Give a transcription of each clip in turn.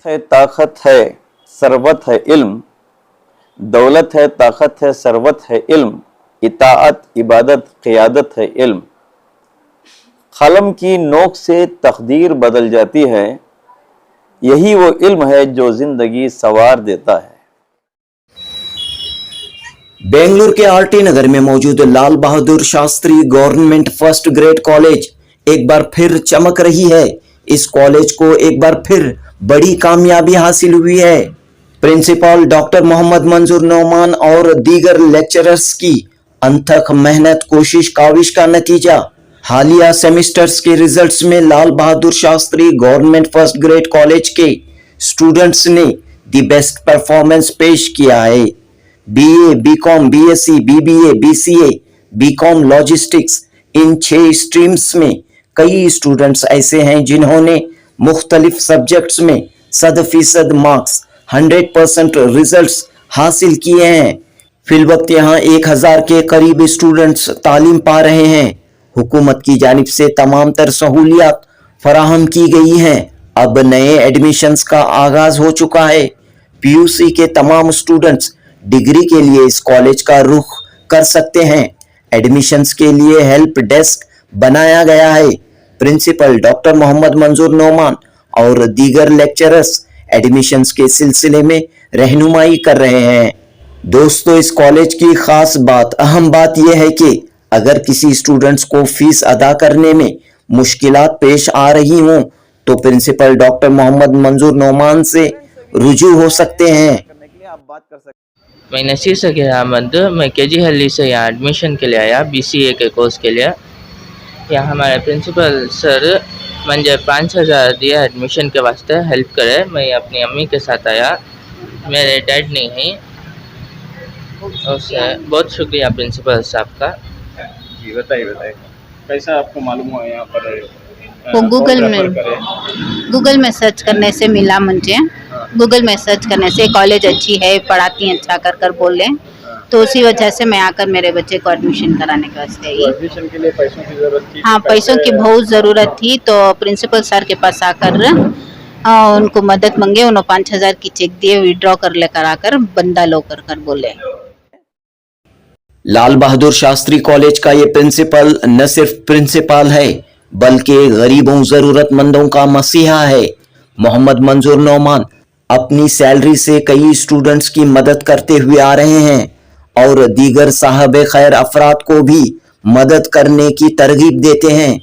है, ताकत है, सरवत है इल्म। दौलत है, ताकत है, सरवत है इल्म। इताअत, इबादत, क़ियादत है इल्म। कलम की नोक से तकदीर बदल जाती है, यही वो इल्म है जो जिंदगी सवार देता है। बेंगलुरु के आरटी नगर में मौजूद Lal Bahadur Shastri government first grade college एक बार फिर चमक रही है। इस कॉलेज को एक बार फिर बड़ी कामयाबी हासिल हुई है। प्रिंसिपल डॉक्टर मोहम्मद मंजूर नोमान और दीगर लेक्चरर्स की अनथक मेहनत कोशिश काविश का नतीजा। हालिया सेमेस्टर्स के रिजल्ट्स में Lal Bahadur Shastri government first grade college के स्टूडेंट्स ने दी बेस्ट परफॉर्मेंस पेश किया है। BA, BCom, BSc, BBA, BCA, BCom logistics, इन 6 स्ट्रीम्स में कई स्टूडेंट्स ऐसे हैं जिन्होंने मुख्तलिफ सब्जेक्ट्स में 100% मार्क्स 100% रिजल्ट्स हासिल किए हैं। फिलवक्त यहाँ 1000 के करीब स्टूडेंट्स तालीम पा रहे हैं। हुकूमत की जानिब से तमाम तर सहूलियात फराहम की गई हैं। अब नए एडमिशन्स का आगाज हो चुका है। पीयूसी के तमाम स्टूडेंट्स डिग्री के लिए इस कॉलेज का रुख कर सकते हैं। एडमिशन्स के लिए हेल्प डेस्क बनाया गया है। प्रिंसिपल डॉक्टर मोहम्मद मंजूर नोमान और दीगर लेक्चरर्स एडमिशन्स के सिलसिले में रहनुमाई कर रहे हैं। दोस्तों, इस कॉलेज की खास बात, अहम बात यह है कि अगर किसी स्टूडेंट्स को फीस अदा करने में मुश्किलात पेश आ रही हों तो प्रिंसिपल डॉक्टर मोहम्मद मंजूर नोमान से रुजू हो सकते हैं। मैं नसीर सकीर अहमद, मैं केजी हल्ली से यहाँ एडमिशन के लिए आया बीसीए के कोर्स के लिए। यहाँ हमारे प्रिंसिपल सर मुझे 5000 दिया एडमिशन के वास्ते, हेल्प करे। मैं अपनी अम्मी के साथ आया, मेरे डैड नहीं है। उससे बहुत शुक्रिया प्रिंसिपल साहब का। जी बताइए कैसा आपको मालूम हुआ यहाँ पर? वो गूगल में सर्च करने से मिला मुझे। गूगल में सर्च करने से कॉलेज अच्छी है, पढ़ाती हैं अच्छा कर बोले, तो उसी वजह से मैं आकर मेरे बच्चे को एडमिशन कराने के वास्ते आई। एडमिशन के लिए पैसों की जरूरत थी? हाँ, पैसों की बहुत ज़रूरत थी, तो प्रिंसिपल सर के पास आकर उनको मदद मांगे। उन्होंने 5000 की चेक दिए, विड्रॉ कर लेकर आकर बंदा लो कर बोले। लाल बहादुर शास्त्री कॉलेज का ये प्रिंसिपल न सिर्फ प्रिंसिपल है बल्कि गरीबों जरूरतमंदों का मसीहा है। मोहम्मद मंजूर नोमान अपनी सैलरी से कई स्टूडेंट्स की मदद करते हुए आ रहे हैं और दीगर साहब खैर अफराद को भी मदद करने की तरगीब देते हैं।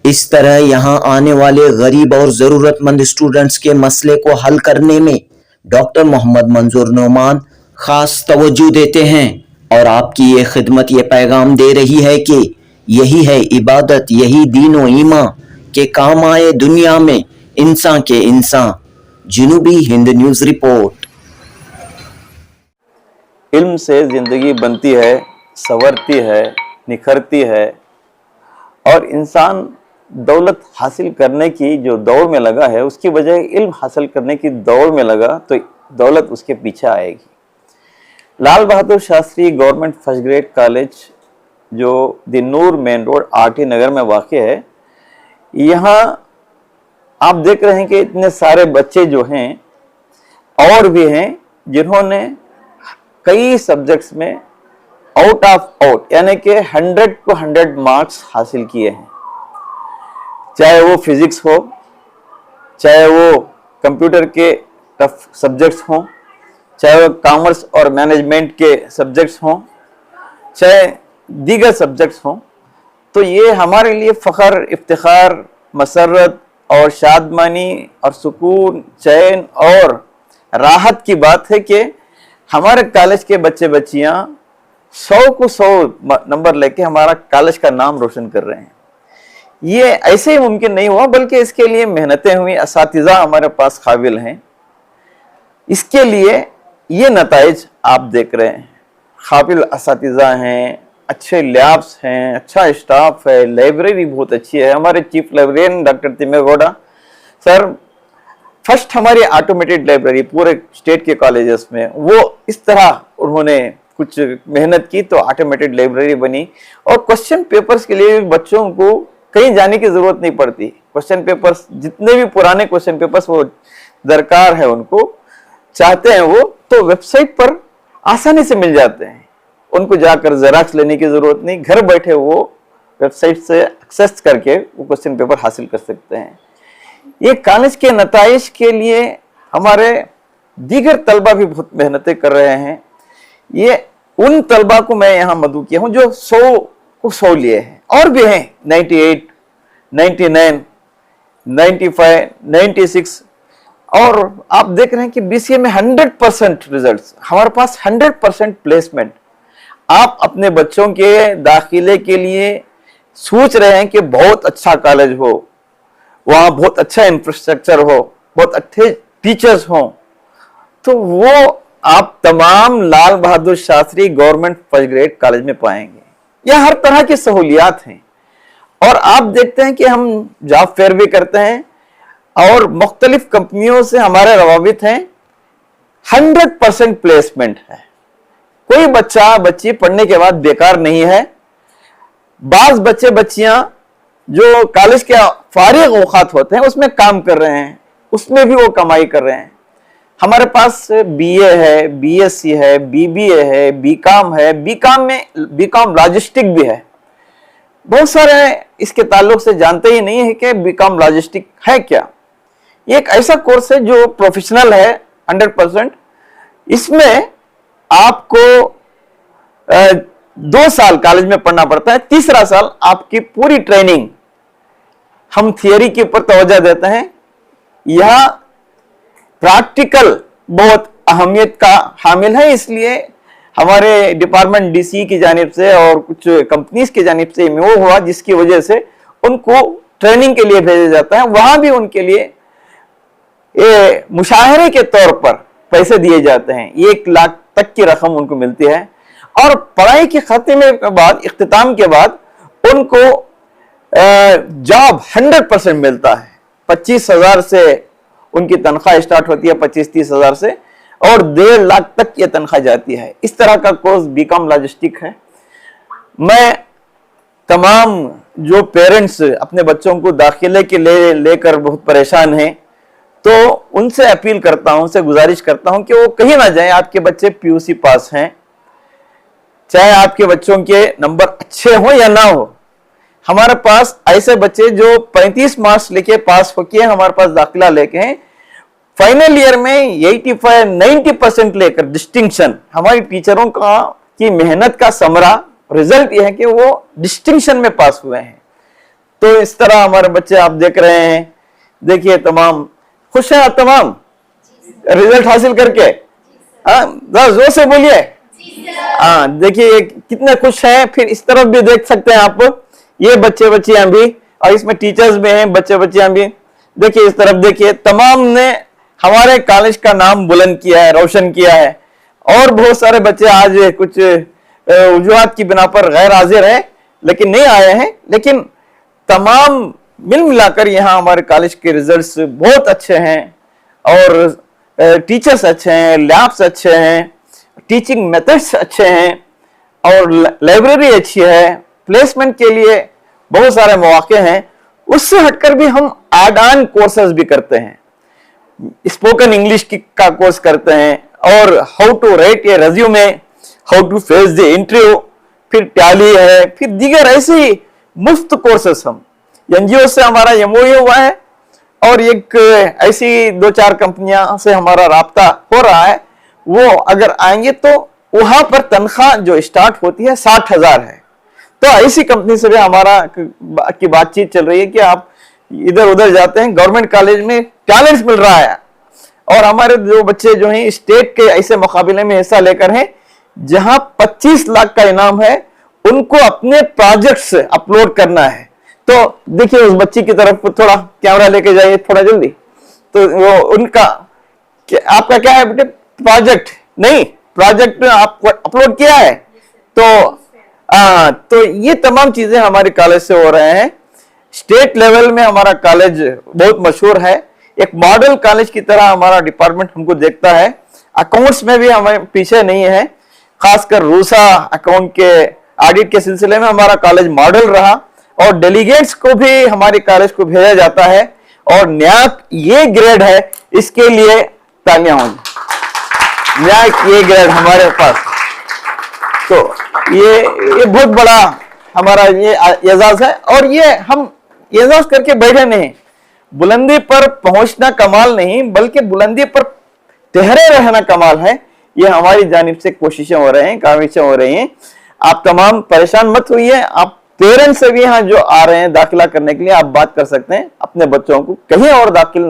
इस तरह यहाँ आने वाले गरीब और ज़रूरतमंद स्टूडेंट्स के मसले को हल करने में डॉक्टर मोहम्मद मंजूर नोमान खास तवज्जो देते हैं और आपकी ये खिदमत ये पैगाम दे रही है कि यही है इबादत, यही दीन व ईमान के काम आए दुनिया में इंसान के इंसान। जनूबी हिंद न्यूज़ रिपोर्ट। इल्म से ज़िंदगी बनती है, संवरती है, निखरती है और इंसान दौलत हासिल करने की जो दौड़ में लगा है उसकी बजाय इल्म हासिल करने की दौड़ में लगा तो दौलत उसके पीछे आएगी। Lal Bahadur Shastri government first grade college जो दी Noor main road RT Nagar में वाक़ है, यहाँ आप देख रहे हैं कि इतने सारे बच्चे जो हैं और भी हैं जिन्होंने कई सब्जेक्ट्स में आउट ऑफ आउट यानी कि 100 को 100 मार्क्स हासिल किए हैं। चाहे वो फिजिक्स हो, चाहे वो कंप्यूटर के टफ सब्जेक्ट्स हों, चाहे वो कॉमर्स और मैनेजमेंट के सब्जेक्ट्स हों, चाहे दीगर सब्जेक्ट्स हों, तो ये हमारे लिए फ़ख्र, इफ्तिखार, मसरत और शादमानी और सुकून, चैन और राहत की बात है कि हमारे कॉलेज के बच्चे बच्चियाँ 100 को 100 नंबर लेके हमारा कॉलेज का नाम रोशन कर रहे हैं। ये ऐसे ही मुमकिन नहीं हुआ बल्कि इसके लिए मेहनतें हुई, असातिज़ा हमारे पास काबिल हैं। इसके लिए ये नताइज आप देख रहे हैं। काबिल असातिज़ा हैं, अच्छे लैब्स हैं, अच्छा स्टाफ है, लाइब्रेरी बहुत अच्छी है। हमारे chief librarian doctor Timmegowda sir first हमारी ऑटोमेटेड लाइब्रेरी पूरे स्टेट के कॉलेजेस में, वो इस तरह उन्होंने कुछ मेहनत की तो ऑटोमेटेड लाइब्रेरी बनी। और क्वेश्चन पेपर्स के लिए बच्चों को कहीं जाने की जरूरत नहीं पड़ती। क्वेश्चन पेपर्स जितने भी पुराने क्वेश्चन पेपर्स वो दरकार है, उनको चाहते हैं वो, तो वेबसाइट पर आसानी से मिल जाते हैं। उनको जाकर जेरॉक्स लेने की जरूरत नहीं, घर बैठे वो वेबसाइट से एक्सेस करके वो क्वेश्चन पेपर हासिल कर सकते हैं। ये कॉलेज के नताइज के लिए हमारे दीगर तलबा भी बहुत मेहनतें कर रहे हैं। ये उन तलबा को मैं यहाँ मदऊ किया हूँ जो 100 को 100 लिए हैं, और भी हैं 98, 99, 95, 96, और आप देख रहे हैं कि BCA में 100% रिजल्ट्स, हमारे पास 100% प्लेसमेंट। आप अपने बच्चों के दाखिले के लिए सोच रहे हैं कि बहुत अच्छा कॉलेज हो, वहां बहुत अच्छा इंफ्रास्ट्रक्चर हो, बहुत अच्छे टीचर्स हों, तो वो आप तमाम Lal Bahadur Shastri government first grade college में पाएंगे। यह हर तरह की सहूलियात हैं। और आप देखते हैं कि हम जॉब फेयर भी करते हैं और मुख्तलिफ कंपनियों से हमारे रवाबित हैं। 100% प्लेसमेंट है। कोई बच्चा बच्ची पढ़ने के बाद बेकार नहीं है। बाज बच्चे बच्चियां जो कॉलेज के फारिग औकात होते हैं उसमें काम कर रहे हैं, उसमें भी वो कमाई कर रहे हैं। हमारे पास BA है, BSc है, BBA है, BCom है, BCom में BCom लॉजिस्टिक भी है। बहुत सारे इसके ताल्लुक से जानते ही नहीं है कि BCom लॉजिस्टिक है क्या। ये एक ऐसा कोर्स है जो प्रोफेशनल है 100%। इसमें आपको 2 साल कॉलेज में पढ़ना पड़ता है, तीसरा साल आपकी पूरी ट्रेनिंग। हम थियरी के ऊपर तवज्जो देते हैं, यह प्रैक्टिकल बहुत अहमियत का हामिल है। इसलिए हमारे डिपार्टमेंट DCE की जानिब से और कुछ कंपनीज की जानिब से MOU हुआ, जिसकी वजह से उनको ट्रेनिंग के लिए भेजा जाता है। वहां भी उनके लिए ये मुशाहरे के तौर पर पैसे दिए जाते हैं, 1 लाख तक की रकम उनको मिलती है। और पढ़ाई के खात्मे के बाद, इख्तिताम के बाद उनको जॉब 100% मिलता है। 25,000 से उनकी तनख्वाह स्टार्ट होती है, 25-30 हजार से, और 1.5 लाख तक ये तनख्वाह जाती है। इस तरह का कोर्स BCom लॉजिस्टिक है। मैं तमाम जो पेरेंट्स अपने बच्चों को दाखिले के लेकर बहुत परेशान हैं, तो उनसे अपील करता हूं, उनसे गुजारिश करता हूं कि वो कहीं ना जाए। आपके बच्चे PUC पास हैं, चाहे आपके बच्चों के नंबर अच्छे हो या ना हो, हमारे पास ऐसे बच्चे जो 35 मार्क्स लेके पास होके हमारे पास दाखिला लेके हैं, फाइनल ईयर में 85-90% लेकर डिस्टिंक्शन। हमारी टीचरों की मेहनत का समरा रिजल्ट यह है कि वो डिस्टिंक्शन में पास हुए हैं। तो इस तरह हमारे बच्चे आप देख रहे हैं, देखिए तमाम खुश हैं आप तमाम रिजल्ट हासिल करके। हाँ, जोर से बोलिए। हाँ, देखिए कितने खुश हैं। फिर इस तरफ भी देख सकते हैं आप, ये बच्चे बच्चियां भी, और इसमें टीचर्स भी हैं, बच्चे बच्चियां भी। देखिए इस तरफ देखिए, तमाम ने हमारे कॉलेज का नाम बुलंद किया है, रोशन किया है। और बहुत सारे बच्चे आज कुछ वजूहात की बिना पर गैर हाजिर है, लेकिन नहीं आए हैं, लेकिन तमाम मिल मिलाकर यहाँ हमारे कॉलेज के रिजल्ट्स बहुत अच्छे हैं। और टीचर्स अच्छे हैं, लैब्स अच्छे हैं, टीचिंग मेथड्स अच्छे हैं, और लाइब्रेरी अच्छी है। प्लेसमेंट के लिए बहुत सारे मौके हैं। उससे हटकर भी हम एड ऑन कोर्सेज भी करते हैं। स्पोकन इंग्लिश का कोर्स करते हैं, और how to write a resume, how to face the interview, फिर टैली है, फिर दीगर ऐसे ही मुफ्त कोर्सेस हम NGO से हमारा MOU हुआ है, और एक ऐसी 2-4 कंपनियां से हमारा राब्ता हो रहा है। वो अगर आएंगे तो वहां पर तनख्वाह जो स्टार्ट होती है 60,000 है। तो ऐसी कंपनी से भी हमारा की बातचीत चल रही है कि आप इधर उधर जाते हैं, गवर्नमेंट कॉलेज में टैलेंट्स मिल रहा है। और हमारे जो बच्चे जो हैं स्टेट के ऐसे मुकाबले में हिस्सा लेकर हैं जहां 25 लाख का इनाम है, उनको अपने प्रोजेक्ट्स अपलोड करना है। तो देखिए उस बच्ची की तरफ थोड़ा कैमरा लेके जाइए, थोड़ा जल्दी। तो वो उनका आपका क्या है बेटे, प्रोजेक्ट नहीं, प्रोजेक्ट आपको अपलोड किया है। तो ये तमाम चीजें हमारे कॉलेज से हो रहे हैं। स्टेट लेवल में हमारा कॉलेज बहुत मशहूर है। एक मॉडल कॉलेज की तरह हमारा डिपार्टमेंट हमको देखता है। अकाउंट्स में भी हमें पीछे नहीं है, खासकर रूसा अकाउंट के ऑडिट के सिलसिले में हमारा कॉलेज मॉडल रहा, और डेलीगेट्स को भी हमारे कॉलेज को भेजा जाता है। और न्याक ये ग्रेड है, इसके लिए तालियां हों। न्याक ये ग्रेड हमारे पास, तो ये बहुत बड़ा हमारा ये एजाज है। और ये हम एजाज करके बैठे नहीं, बुलंदी पर पहुंचना कमाल नहीं बल्कि बुलंदी पर ठहरे रहना कमाल है। ये हमारी जानिब से कोशिशें हो रही हैं, काविशें हो रही हैं। आप तमाम परेशान मत होइए। आप पेरेंट्स से भी यहाँ जो आ रहे हैं दाखिला करने के लिए, आप बात कर सकते हैं। अपने बच्चों को कहीं और दाखिल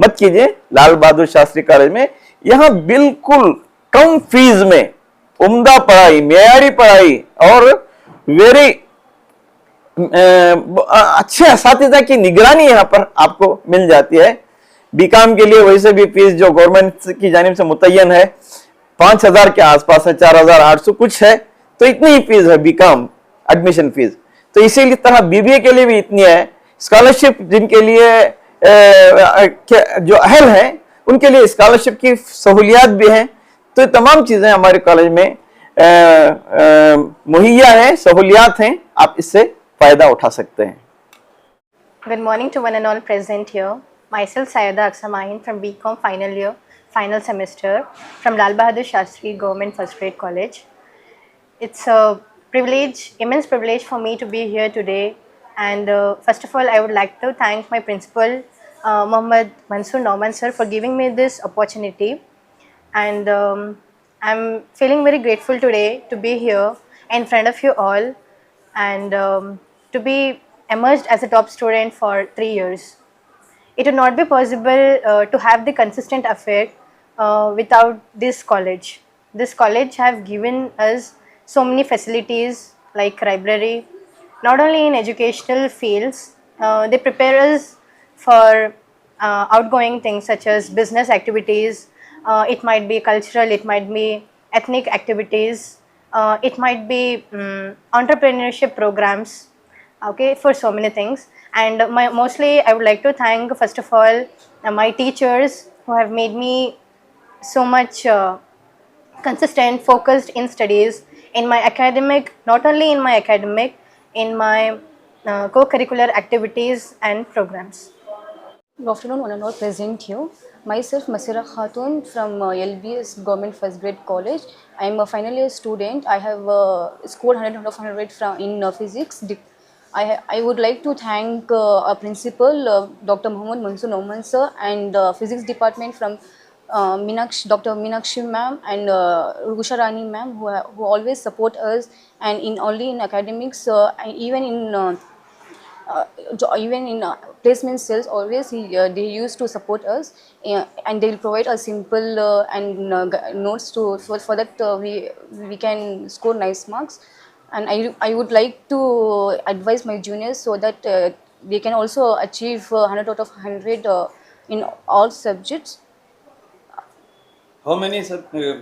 मत कीजिए, लाल बहादुर शास्त्री कॉलेज में। यहाँ बिल्कुल कम फीस में उम्दा पढ़ाई, मेयारी पढ़ाई और वेरी अच्छे असातिज़ा की निगरानी यहाँ पर आपको मिल जाती है। बीकॉम के लिए वैसे भी फीस जो गवर्नमेंट की जानिब से मुतय्यन है 5,000 के आसपास है, 4,800 कुछ है, तो इतनी ही फीस है बीकॉम एडमिशन फीस। तो इसीलिए तरह बीबीए के लिए भी इतनी है। स्कॉलरशिप जिनके लिए जो अहल हैं उनके लिए स्कॉलरशिप की सहूलियात भी हैं। तो तमाम चीजें हमारे कॉलेज में मुहैया हैं, सहूलियात हैं, आप इससे फायदा उठा सकते हैं। Good morning to one and all present here. Myself Sayeda Aksar Mahin from BCom final year, final semester from Lal Bahadur Shastri Government First Grade College. It's a privilege, immense privilege for me to be here today. And first of all, I would like to thank my principal, Mohammad Mansoor Nauman sir, for giving me this opportunity. And I'm feeling very grateful today to be here in front of you all and to be emerged as a top student for 3 years. It would not be possible to have the consistent affair without this college. This college have given us so many facilities like library, not only in educational fields, they prepare us for outgoing things such as business activities, it might be cultural, it might be ethnic activities, it might be entrepreneurship programs, okay, for so many things. And mostly I would like to thank first of all my teachers who have made me so much consistent, focused in studies, in my academic, not only in my academic, in my co-curricular activities and programs. Good afternoon, one and all present here. Myself, Masira Khatun from LBS Government First Grade College. I am a final year student. I have scored 100 out of 100 in physics. I would like to thank our principal, Dr. Mohammad Mansoor Nauman sir, and physics department from Dr. Meenakshi ma'am and Rusha Rani ma'am, who always support us, and only in academics, and even in placement cells, always they used to support us, and they will provide us simple and notes for that we can score nice marks. And I would like to advise my juniors so that they can also achieve 100 out of 100 in all subjects. How many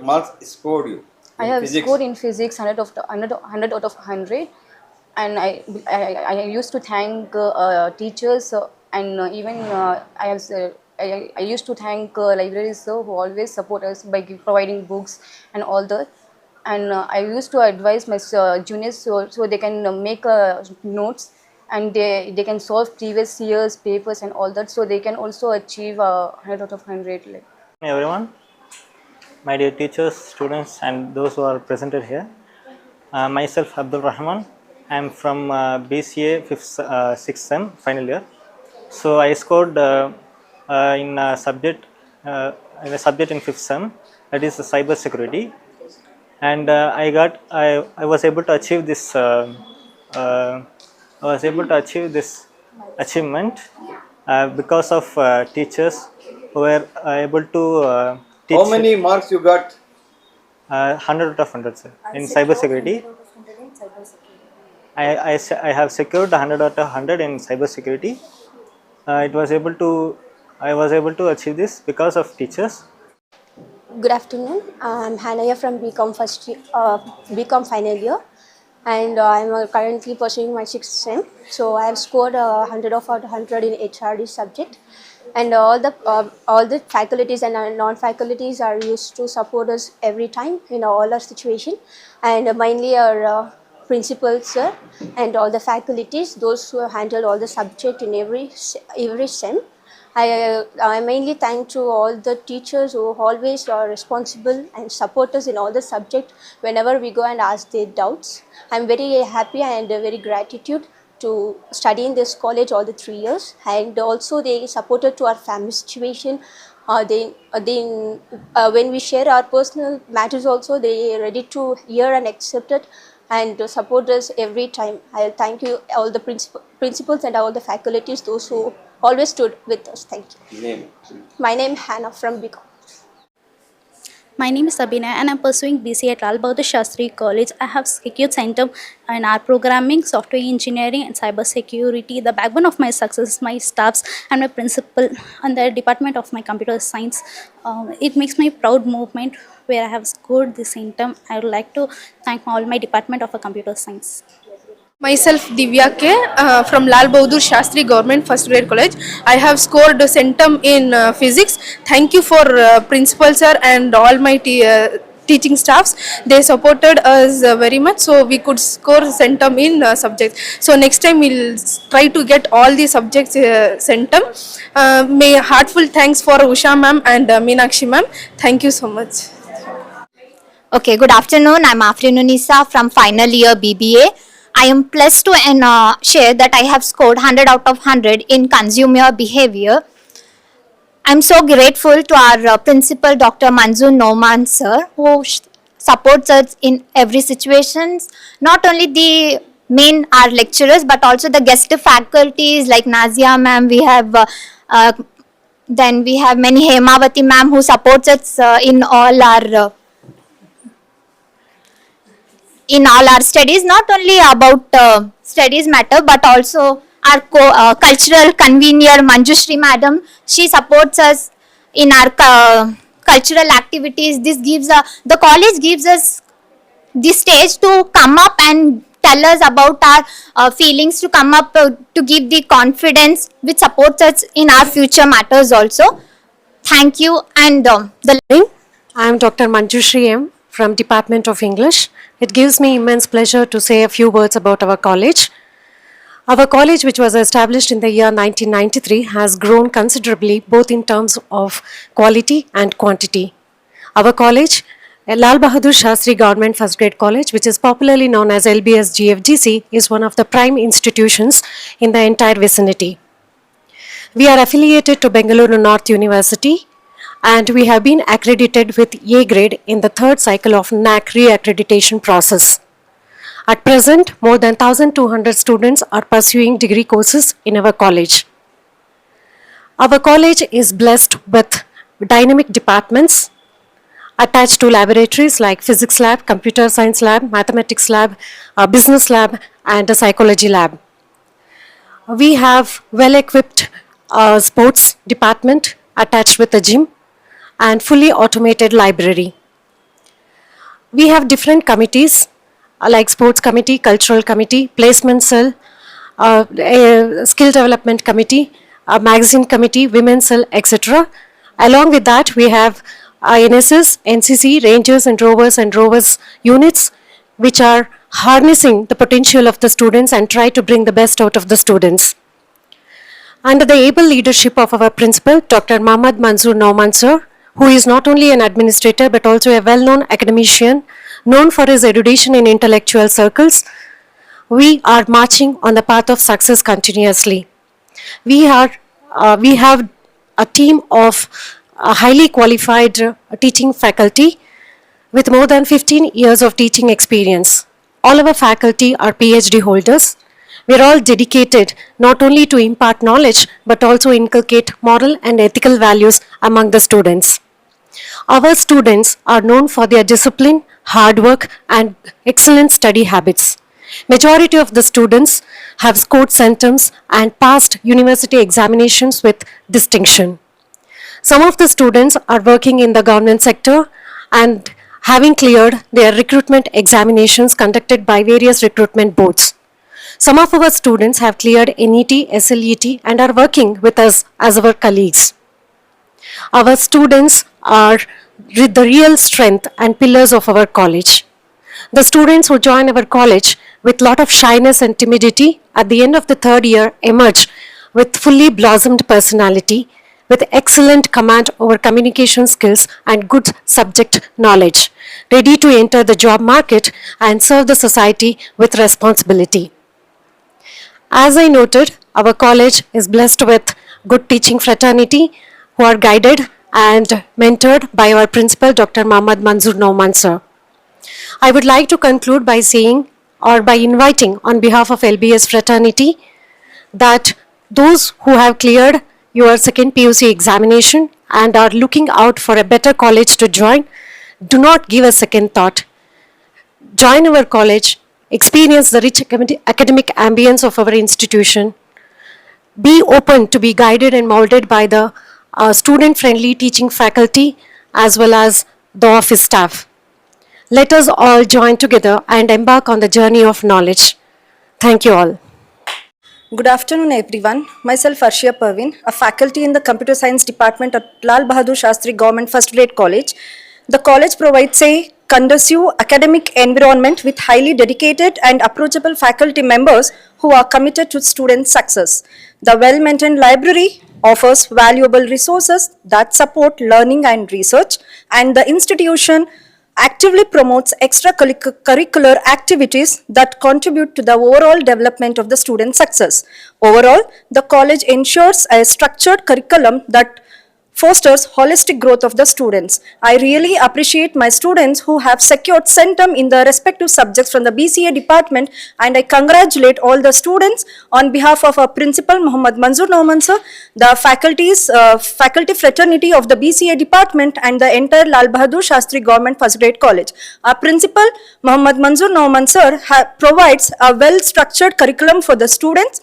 marks scored you? I have scored in physics 100 out of 100, and I used to thank teachers and even I used to thank libraries who always support us by providing books and all that. And I used to advise my juniors so they can make notes, and they can solve previous years papers and all that, so they can also achieve 100 out of 100. Like. Everyone, my dear teachers, students and those who are presented here. Myself Abdul Rahman. I am from BCA 6th sem final year. So I scored in a subject in 5th sem, that is cyber security, and I was able to achieve this achievement because of teachers who were able to teach. How many marks you got? 100 out of 100, sir, in cyber security. I have secured 100 out of 100 in cyber security. I was able to achieve this because of teachers. Good afternoon. I'm Hanaya from BCom final year, and I'm currently pursuing my 6th sem. So I have scored 100 out of 100 in HRD subject, and all the faculties and non-faculties are used to support us every time in all our situation, and mainly our principal sir and all the faculties, those who handle all the subject in every sem. I mainly thank to all the teachers who always are responsible and support us in all the subject whenever we go and ask their doubts. I'm very happy and very gratitude to study in this college all the 3 years, and also they supported to our family situation. When we share our personal matters also, they are ready to hear and accept it and to support us every time. I thank you all the principals and all the faculties, those who always stood with us. Thank you. My name is Hannah from BCom. My name is Sabina and I'm pursuing BCA at Lal Bahadur Shastri College. I have secured center in art programming, software engineering and cyber security. The backbone of my success is my staffs and my principal and the department of my computer science. It makes me proud movement where I have scored this center. I would like to thank all my department of computer science. Myself Divya K from Lal Bahadur Shastri Government First Grade College. I have scored centum in physics. Thank you for principal sir and all my teaching staffs. They supported us very much, so we could score centum in subjects. So next time we'll try to get all the subjects centum. May heartful thanks for Usha ma'am and Meenakshi ma'am. Thank you so much. Okay, good afternoon. I'm Afrin Unisa from final year BBA. I am pleased to share that I have scored 100 out of 100 in consumer behavior. I'm so grateful to our principal, Dr. Manzoor Noman sir, who supports us in every situation. Not only the main our lecturers, but also the guest faculties like Nazia ma'am. We have then we have many Hemavati ma'am who supports us in all our studies. Not only about studies matter, but also our cultural convener Manjushri madam. She supports us in our cultural activities. This gives the college gives us the stage to come up and tell us about our feelings, to come up to give the confidence which supports us in our future matters also. Thank you. And I am Dr. Manjushri M from Department of English. It gives me immense pleasure to say a few words about our college. Our college, which was established in the year 1993, has grown considerably both in terms of quality and quantity. Our college, Lal Bahadur Shastri Government First Grade College, which is popularly known as LBS GFGC, is one of the prime institutions in the entire vicinity. We are affiliated to Bengaluru North University, and we have been accredited with A grade in the third cycle of NAAC re-accreditation process. At present, more than 1,200 students are pursuing degree courses in our college. Our college is blessed with dynamic departments attached to laboratories like physics lab, computer science lab, mathematics lab, business lab, and a psychology lab. We have well-equipped sports department attached with a gym and fully automated library. We have different committees like sports committee, cultural committee, placement cell, skill development committee, magazine committee, women's cell, etc. Along with that, we have NSS, NCC, Rangers and Rovers units, which are harnessing the potential of the students and try to bring the best out of the students. Under the able leadership of our principal, Dr. Mohammad Manzoor Noman sir, who is not only an administrator but also a well-known academician, known for his erudition in intellectual circles, we are marching on the path of success continuously. We have a team of highly qualified teaching faculty with more than 15 years of teaching experience. All our faculty are PhD holders. We are all dedicated not only to impart knowledge but also inculcate moral and ethical values among the students. Our students are known for their discipline, hard work, and excellent study habits. Majority of the students have scored centums and passed university examinations with distinction. Some of the students are working in the government sector and having cleared their recruitment examinations conducted by various recruitment boards. Some of our students have cleared NET, SLET, and are working with us as our colleagues. Our students are the real strength and pillars of our college. The students who join our college with lot of shyness and timidity at the end of the third year emerge with fully blossomed personality with excellent command over communication skills and good subject knowledge, ready to enter the job market and serve the society with responsibility. As I noted, our college is blessed with good teaching fraternity who are guided and mentored by our principal, Dr. Mohammad Manzoor Nauman sir. I would like to conclude by saying or by inviting on behalf of LBS fraternity that those who have cleared your second PUC examination and are looking out for a better college to join, do not give a second thought. Join our college, experience the rich academic ambience of our institution, be open to be guided and molded by the student-friendly teaching faculty as well as the office staff. Let us all join together and embark on the journey of knowledge. Thank you all. Good afternoon, everyone. Myself Arshia Parveen, a faculty in the Computer Science Department at Lal Bahadur Shastri Government First Grade College. The college provides a conducive academic environment with highly dedicated and approachable faculty members who are committed to student success. The well-maintained library offers valuable resources that support learning and research, and the institution actively promotes extracurricular activities that contribute to the overall development of the student success. Overall, the college ensures a structured curriculum that fosters holistic growth of the students. I really appreciate my students who have secured centum in the respective subjects from the BCA department, and I congratulate all the students on behalf of our principal Mohammad Manzoor Nauman sir, the faculty fraternity of the BCA department, and the entire Lal Bahadur Shastri Government First Grade College. Our principal Mohammad Manzoor Nauman sir provides a well-structured curriculum for the students.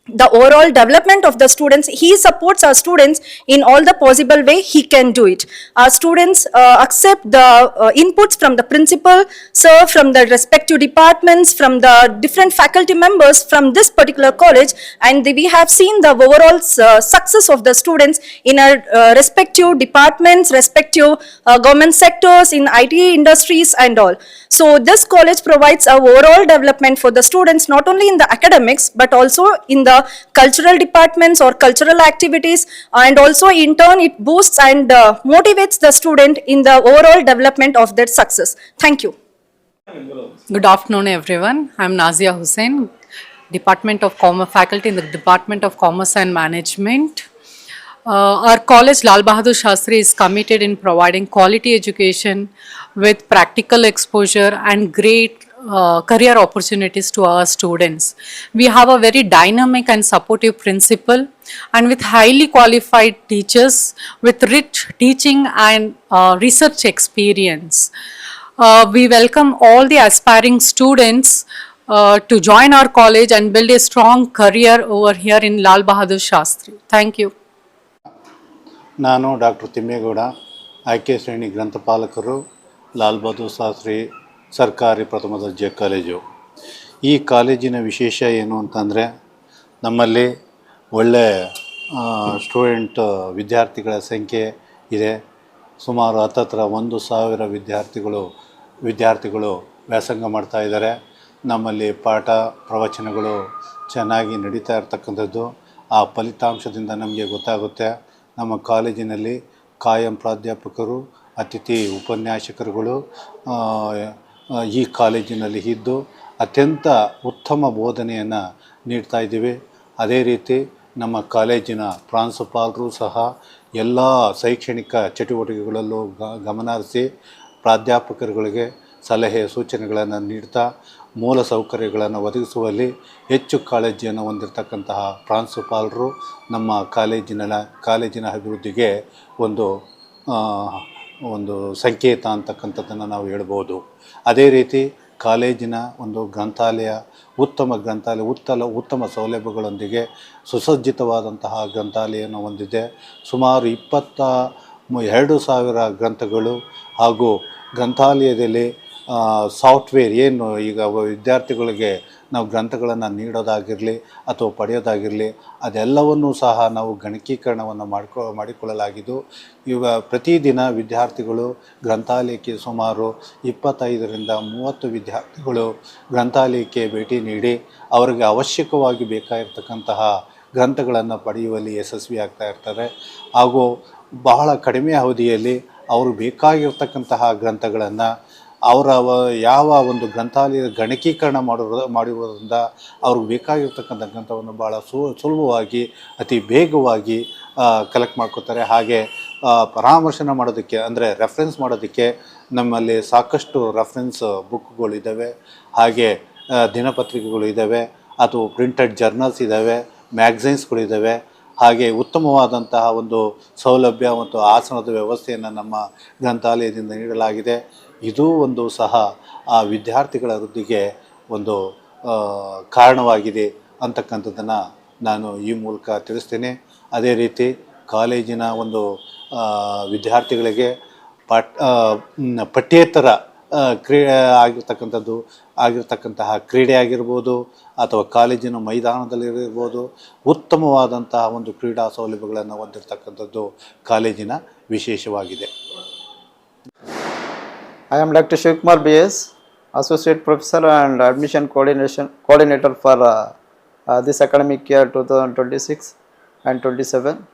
The overall development of the students, he supports our students in all the possible way he can do it. Our students accept the inputs from the principal, sir, from the respective departments, from the different faculty members from this particular college, and we have seen the overall success of the students in our respective departments, respective government sectors, in IT industries and all. So this college provides a overall development for the students, not only in the academics but also in the cultural departments or cultural activities, and also in turn it boosts and motivates the student in the overall development of their success. Thank you. Good afternoon, everyone. I'm Nazia Hussain, Department of Commerce, faculty in the Department of Commerce and Management. Our college, Lal Bahadur Shastri, is committed in providing quality education with practical exposure and great career opportunities to our students. We have a very dynamic and supportive principal, and with highly qualified teachers with rich teaching and research experience. We welcome all the aspiring students to join our college and build a strong career over here in Lal Bahadur Shastri. Thank you. ನಾನು doctor Thimmegowda, ಆಯ್ಕೆ ಶ್ರೇಣಿ ಗ್ರಂಥಪಾಲಕರು, ಲಾಲ್ ಬಹದ್ದೂರ್ ಶಾಸ್ತ್ರಿ ಸರ್ಕಾರಿ ಪ್ರಥಮ ದರ್ಜೆ college. ಈ ಕಾಲೇಜಿನ ವಿಶೇಷ ಏನು ಅಂತಂದರೆ, ನಮ್ಮಲ್ಲಿ ಒಳ್ಳೆ ವಿದ್ಯಾರ್ಥಿಗಳ ಸಂಖ್ಯೆ ಇದೆ. ಸುಮಾರು ಹತ್ತತ್ರ 1,000 ವಿದ್ಯಾರ್ಥಿಗಳು ವ್ಯಾಸಂಗ ಮಾಡ್ತಾ ಇದ್ದಾರೆ. ನಮ್ಮಲ್ಲಿ ಪಾಠ ಪ್ರವಚನಗಳು ಚೆನ್ನಾಗಿ ನಡೀತಾ ಇರ್ತಕ್ಕಂಥದ್ದು. ಆ ಫಲಿತಾಂಶದಿಂದ ನಮಗೆ ಗೊತ್ತಾಗುತ್ತೆ. ನಮ್ಮ ಕಾಲೇಜಿನಲ್ಲಿ ಕಾಯಂ ಪ್ರಾಧ್ಯಾಪಕರು, ಅತಿಥಿ ಉಪನ್ಯಾಸಕರುಗಳು ಈ ಕಾಲೇಜಿನಲ್ಲಿ ಇದ್ದು ಅತ್ಯಂತ ಉತ್ತಮ ಬೋಧನೆಯನ್ನು ನೀಡ್ತಾ ಇದ್ದೀವಿ. ಅದೇ ರೀತಿ ನಮ್ಮ ಕಾಲೇಜಿನ ಪ್ರಾಂಶುಪಾಲರು ಸಹ ಎಲ್ಲ ಶೈಕ್ಷಣಿಕ ಚಟುವಟಿಕೆಗಳಲ್ಲೂ ಗಮನಹರಿಸಿ ಪ್ರಾಧ್ಯಾಪಕರುಗಳಿಗೆ ಸಲಹೆ ಸೂಚನೆಗಳನ್ನು ನೀಡ್ತಾ ಮೂಲ ಸೌಕರ್ಯಗಳನ್ನು ಒದಗಿಸುವಲ್ಲಿ ಹೆಚ್ಚು ಕಾಳಜಿಯನ್ನು ಹೊಂದಿರತಕ್ಕಂತಹ ಪ್ರಾಂಶುಪಾಲರು ನಮ್ಮ ಕಾಲೇಜಿನ ಅಭಿವೃದ್ಧಿಗೆ ಒಂದು ಸಂಕೇತ ಅಂತಕ್ಕಂಥದ್ದನ್ನು ನಾವು ಹೇಳ್ಬೋದು. ಅದೇ ರೀತಿ ಕಾಲೇಜಿನ ಒಂದು ಗ್ರಂಥಾಲಯ, ಉತ್ತಮ ಸೌಲಭ್ಯಗಳೊಂದಿಗೆ ಸುಸಜ್ಜಿತವಾದಂತಹ ಗ್ರಂಥಾಲಯವನ್ನು ಹೊಂದಿದೆ. ಸುಮಾರು 22,000 ಗ್ರಂಥಗಳು ಹಾಗೂ ಗ್ರಂಥಾಲಯದಲ್ಲಿ ಸಾಫ್ಟ್ವೇರ್ ಏನು ಈಗ ವಿದ್ಯಾರ್ಥಿಗಳಿಗೆ ನಾವು ಗ್ರಂಥಗಳನ್ನು ನೀಡೋದಾಗಿರಲಿ ಅಥವಾ ಪಡೆಯೋದಾಗಿರಲಿ ಅದೆಲ್ಲವನ್ನೂ ಸಹ ನಾವು ಗಣಕೀಕರಣವನ್ನು ಮಾಡಿಕೊಳ್ಳಲಾಗಿದ್ದು ಪ್ರತಿದಿನ ವಿದ್ಯಾರ್ಥಿಗಳು ಗ್ರಂಥಾಲಯಕ್ಕೆ ಸುಮಾರು 25ರಿಂದ 30 ವಿದ್ಯಾರ್ಥಿಗಳು ಗ್ರಂಥಾಲಯಕ್ಕೆ ಭೇಟಿ ನೀಡಿ ಅವರಿಗೆ ಅವಶ್ಯಕವಾಗಿ ಬೇಕಾಗಿರ್ತಕ್ಕಂತಹ ಗ್ರಂಥಗಳನ್ನು ಪಡೆಯುವಲ್ಲಿ ಯಶಸ್ವಿ ಆಗ್ತಾ ಇರ್ತಾರೆ. ಹಾಗೂ ಬಹಳ ಕಡಿಮೆ ಅವಧಿಯಲ್ಲಿ ಅವರು ಬೇಕಾಗಿರ್ತಕ್ಕಂತಹ ಗ್ರಂಥಗಳನ್ನು ಅವರ ಯಾವ ಒಂದು ಗ್ರಂಥಾಲಯದ ಗಣಕೀಕರಣ ಮಾಡಿರೋದ್ರಿಂದ ಅವ್ರಿಗೆ ಬೇಕಾಗಿರ್ತಕ್ಕಂಥ ಗ್ರಂಥವನ್ನು ಭಾಳ ಸುಲಭವಾಗಿ ಅತಿ ಬೇಗವಾಗಿ ಕಲೆಕ್ಟ್ ಮಾಡ್ಕೋತಾರೆ. ಹಾಗೆ ಪರಾಮರ್ಶನ ಮಾಡೋದಕ್ಕೆ ಅಂದರೆ ರೆಫರೆನ್ಸ್ ಮಾಡೋದಕ್ಕೆ ನಮ್ಮಲ್ಲಿ ಸಾಕಷ್ಟು ರೆಫರೆನ್ಸ್ ಬುಕ್ಗಳಿದ್ದಾವೆ. ಹಾಗೆ ದಿನಪತ್ರಿಕೆಗಳು ಇದ್ದಾವೆ, ಅಥವಾ ಪ್ರಿಂಟೆಡ್ ಜರ್ನಲ್ಸ್ ಇದ್ದಾವೆ, ಮ್ಯಾಗ್ಝೈನ್ಸ್ಗಳಿದ್ದಾವೆ. ಹಾಗೆ ಉತ್ತಮವಾದಂತಹ ಒಂದು ಸೌಲಭ್ಯ ಮತ್ತು ಆಸನದ ವ್ಯವಸ್ಥೆಯನ್ನು ನಮ್ಮ ಗ್ರಂಥಾಲಯದಿಂದ ನೀಡಲಾಗಿದೆ. ಇದೂ ಒಂದು ಸಹ ಆ ವಿದ್ಯಾರ್ಥಿಗಳ ವೃದ್ಧಿಗೆ ಒಂದು ಕಾರಣವಾಗಿದೆ ಅಂತಕ್ಕಂಥದ್ದನ್ನು ನಾನು ಈ ಮೂಲಕ ತಿಳಿಸ್ತೇನೆ. ಅದೇ ರೀತಿ ಕಾಲೇಜಿನ ಒಂದು ವಿದ್ಯಾರ್ಥಿಗಳಿಗೆ ಪಠ್ಯೇತರ ಆಗಿರ್ತಕ್ಕಂತಹ ಕ್ರೀಡೆ ಆಗಿರ್ಬೋದು, ಅಥವಾ ಕಾಲೇಜಿನ ಮೈದಾನದಲ್ಲಿರ್ಬೋದು ಉತ್ತಮವಾದಂತಹ ಒಂದು ಕ್ರೀಡಾ ಸೌಲಭ್ಯಗಳನ್ನು ಹೊಂದಿರತಕ್ಕಂಥದ್ದು ಕಾಲೇಜಿನ ವಿಶೇಷವಾಗಿದೆ. I am Dr. Shivkumar BS, Associate Professor and Admission Coordinator for this academic year 2026 and 27.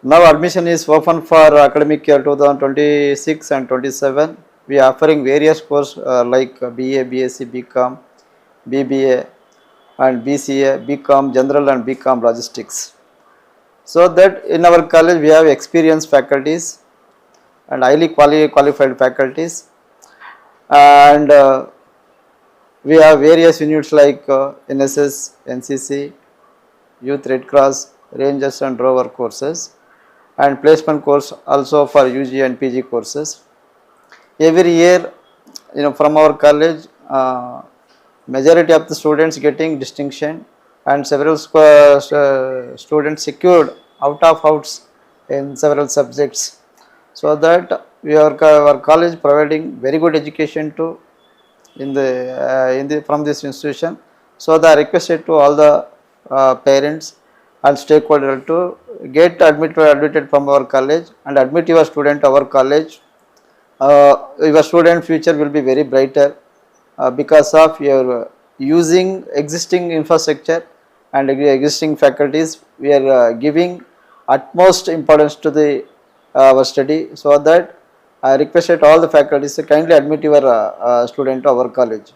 Now admission is open for academic year 2026 and 27. We are offering various courses like BA, BSc, BCom, BBA and BCA, BCom General and BCom Logistics. So that in our college we have experienced faculties and highly qualified faculties, and we have various units like NSS, NCC, Youth Red Cross, Rangers and Rover courses, and placement course also for UG and PG courses. Every year, from our college, majority of the students getting distinction, and several students secured out of outs in several subjects. So that our college providing very good education to from this institution. So they are requested to all the parents and stakeholders to get admitted from our college and admit your student to our college. Your student future will be very brighter because of your using existing infrastructure and existing faculties. We are giving utmost importance to the our study, so that I requested all the faculties to kindly admit your student to our college.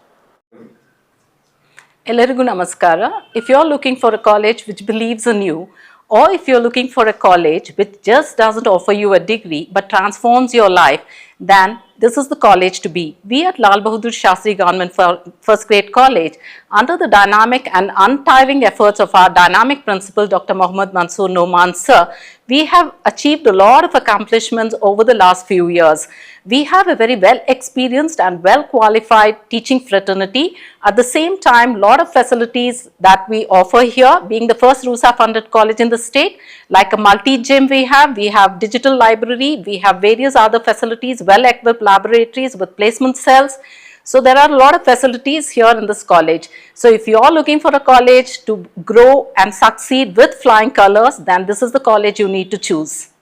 Ellarigu namaskara. If you are looking for a college which believes in you, or if you are looking for a college which just doesn't offer you a degree but transforms your life, then this is the college to be. We at Lal Bahadur Shastri Government First Grade College, under the dynamic and untiring efforts of our dynamic principal Dr. Mohammad Mansoor Noman sir, we have achieved a lot of accomplishments over the last few years. We have a very well experienced and well qualified teaching fraternity. At the same time, lot of facilities that we offer here, being the first RUSA funded college in the state, like a multi-gym we have digital library, we have various other facilities, well equipped laboratories with placement cells. So there are a lot of facilities here in this college. So if you are looking for a college to grow and succeed with flying colors, then this is the college you need to choose.